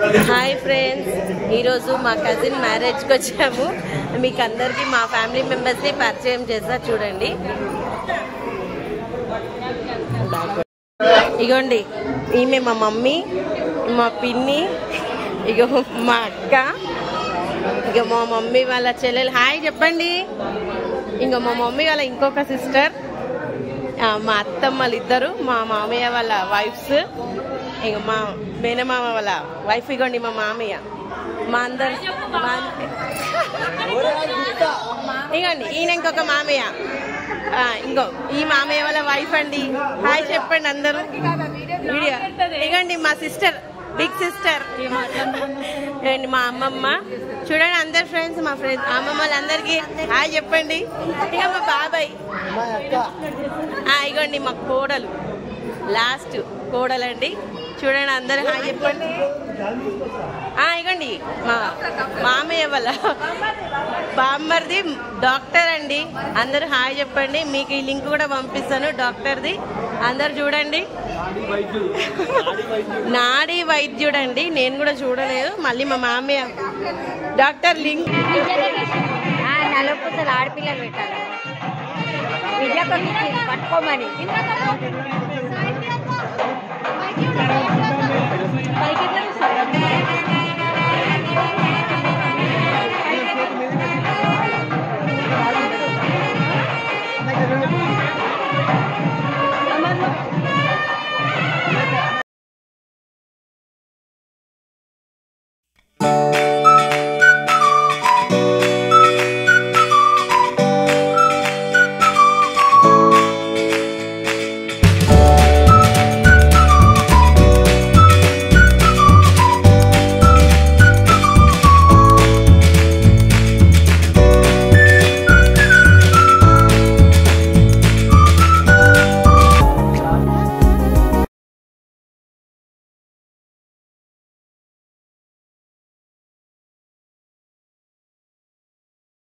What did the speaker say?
Hi friends, ఈరోజు మా cousin మ్యారేజ్కి వచ్చాము. మీకు అందరికీ మా ఫ్యామిలీ మెంబర్స్ని పరిచయం చేస్తా చూడండి. ఇగోండి, ఈమె మా మమ్మీ, మా పిన్ని, ఇగో మా అక్క, ఇక మా మమ్మీ వాళ్ళ చెల్లెలు. హాయ్ చెప్పండి. ఇంకా మా మమ్మీ వాళ్ళ ఇంకొక సిస్టర్, మా అత్తమ్మలు ఇద్దరు, మా మామయ్య వాళ్ళ వైఫ్స్, ఇక మా మేనమామ వాళ్ళ వైఫ్. ఇగోండి మా మామయ్య. మా అందరు ఇగోండి, ఈయన ఇంకొక మామయ్య, ఇంకో ఈ మామయ్య వాళ్ళ వైఫ్ అండి. హాయ్ చెప్పండి అందరూ. వీడియో ఇగోండి మా సిస్టర్, బిగ్ సిస్టర్, మా అమ్మమ్మ. చూడండి అందరు ఫ్రెండ్స్, మా ఫ్రెండ్స్ అమ్మమ్మలు అందరికి హాయ్ చెప్పండి. ఇక మా బాబాయ్, ఇగోండి మా కోడలు, లాస్ట్ కోడలండి. చూడండి అందరు హాయ్ చెప్పండి. ఇగోండి మా మామయ్య వాళ్ళ బామ్మర్ది డాక్టర్ అండి. అందరు హాయ్ చెప్పండి. మీకు ఈ లింక్ కూడా పంపిస్తాను డాక్టర్ది. అందరు చూడండి. నాడీ వైద్యుడండి. నేను కూడా చూడలేదు. మళ్ళీ మా మామయ్య డాక్టర్ లింక్. నలుపుతలు ఆడపిల్లలు పెట్టాలి విద్యకు పట్టుకోమని